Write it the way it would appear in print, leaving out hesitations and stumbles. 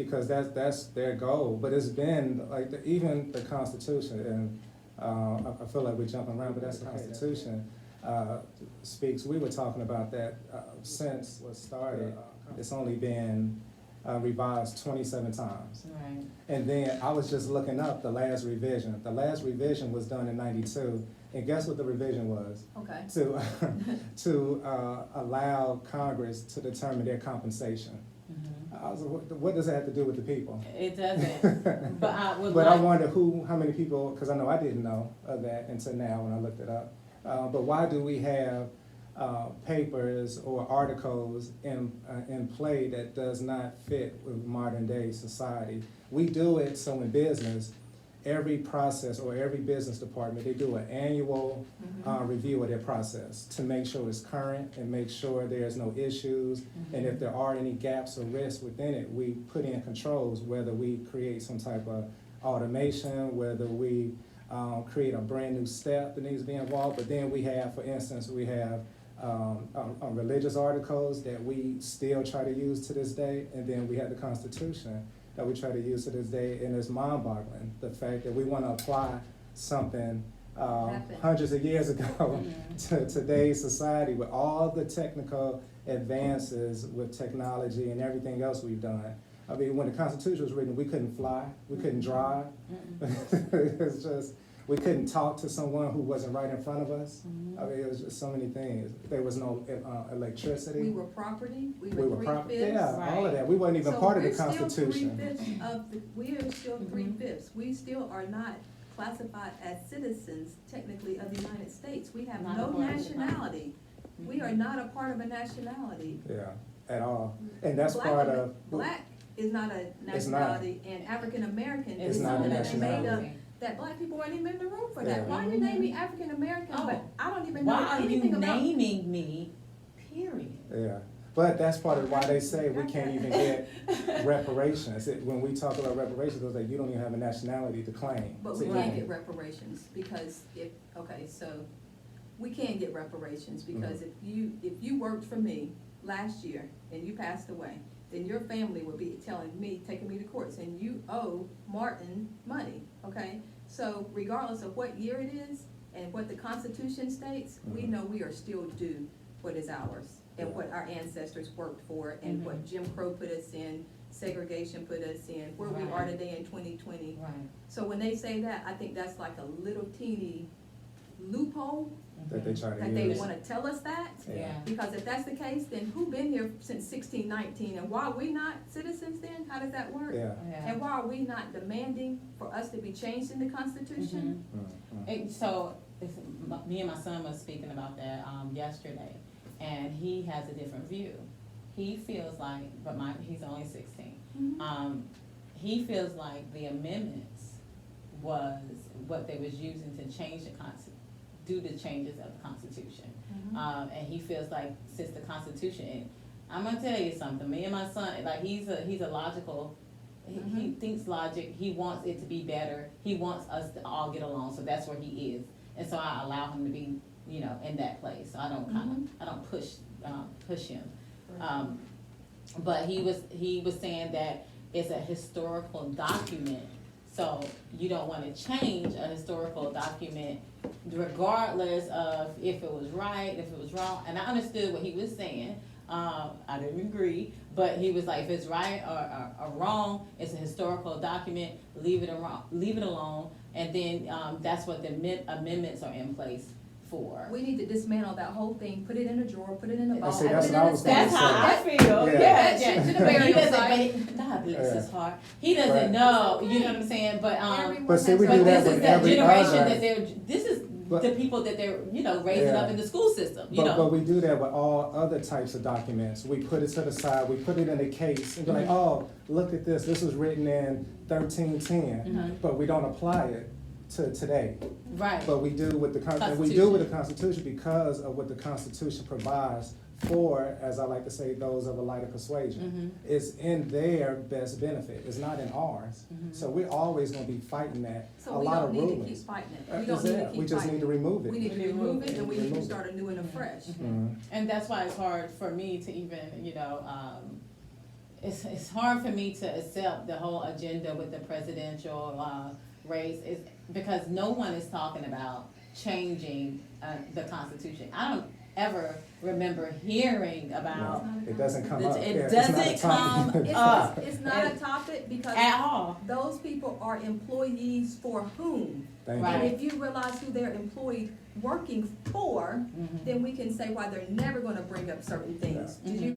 because that's their goal. But it's been like even the Constitution, and I feel like we're jumping around, but that's the Constitution speaks. We were talking about that since it was started. It's only been revised 27 times. Right. And then I was just looking up the last revision. The last revision was done in '92, and guess what the revision was? Okay. To allow Congress to determine their compensation. Mhm. I was like, what does that have to do with the people? It doesn't, but I would But I like, wonder how many people, because I know I didn't know of that until now when I looked it up. But why do we have papers or articles in play that does not fit with modern day society? We do it so in business, every process or every business department, they do an annual review of their process to make sure it's current and make sure there's no issues. And if there are any gaps or risks within it, we put in controls, whether we create some type of automation, whether we create a brand new step that needs to be involved. But then we have, for instance, we have religious articles that we still try to use to this day, and then we have the Constitution that we try to use to this day, and it's mind-boggling, the fact that we want to apply something hundreds of years ago to today's society with all the technical advances with technology and everything else we've done. I mean, when the Constitution was written, we couldn't fly, we couldn't drive. It's just, we couldn't talk to someone who wasn't right in front of us. I mean, it was just so many things. There was no electricity. We were property, we We were were property, 3/5. yeah, all of that. We weren't even part of the Constitution. We are still 3/5. We still are not classified as citizens technically of the United States. We have Not no a part of the nationality. We are not a part of a nationality. Yeah, at all. And that's Black part Amer- of. Black is not a It's not. nationality, and African American It's is not a something that they made up, nationality. that black people weren't even in the room for Yeah. that. Why are you naming African American, Oh. but I don't even know why are you anything about. naming me, period? Yeah, but that's part of why they say we can't even get reparations. When we talk about reparations, it's like you don't even have a nationality to claim. But to we can't claim. get reparations, because we can get reparations, because if you worked for me last year and you passed away, then your family would be taking me to court, saying you owe Martin money, okay? So regardless of what year it is and what the Constitution states, we know we are still due what is ours and what our ancestors worked for and what Jim Crow put us in, segregation put us in, where we are Right. today in 2020. Right. So when they say that, I think that's like a little teeny loophole That they try to that they use. wanna tell us that. Yeah. Because if that's the case, then who been here since 1619, and why are we not citizens then? How does that work? Yeah. Yeah. And why are we not demanding for us to be changed in the Constitution? And so, me and my son was speaking about that yesterday, and he has a different view. He feels like, he's only 16. Mhm. He feels like the amendments was what they was using to change do the changes of the Constitution. Mhm. And he feels like since the Constitution, and I'm gonna tell you something. Me and my son, like he's a logical. He thinks logic. He wants it to be better. He wants us to all get along. So that's where he is, and so I allow him to be, in that place. So I don't I don't push him. But he was saying that it's a historical document. So you don't want to change a historical document regardless of if it was right, if it was wrong. And I understood what he was saying. I didn't agree, but he was like, if it's right or wrong, it's a historical document, leave it alone. And then that's what the amendments are in place for. We need to dismantle that whole thing, put it in a drawer, put it in a And box, see, put that's it what in I a was stack. That's how I feel. Yeah. Yeah, That shit to the But he burial doesn't. site. But God bless Yeah. his heart. He doesn't Right. know. You know what I'm saying? But Everyone But see, we has do but that this with is the every generation other- that they're. This is But- the people that they're raising Yeah. up in the school system. But we do that with all other types of documents. We put it to the side, we put it in a case, and be like, oh, look at this, this was written in 1310, but we don't apply it to today. Right. But we do with the Constitution because of what the Constitution provides for, as I like to say, those of a lighter persuasion. It's in their best benefit. It's not in ours. So we're always going to be fighting that. So a we lot don't of need to rulings. keep fighting it. Uh, We don't is need to that- keep we just fighting need to remove it. We need to remove it, and we need Remove to it. start anew and afresh. Mhm. And that's why it's hard for me to even, it's hard for me to accept the whole agenda with the presidential, race, is because no one is talking about changing, the Constitution. I don't ever remember hearing about It doesn't come up. It Yeah, it's not a doesn't come topic. up. It's not a topic because at all. those people are employees for whom? Thank Right. And you. if you realize who they're employed working for, Mhm. then we can say why they're never gonna bring up certain things. Did you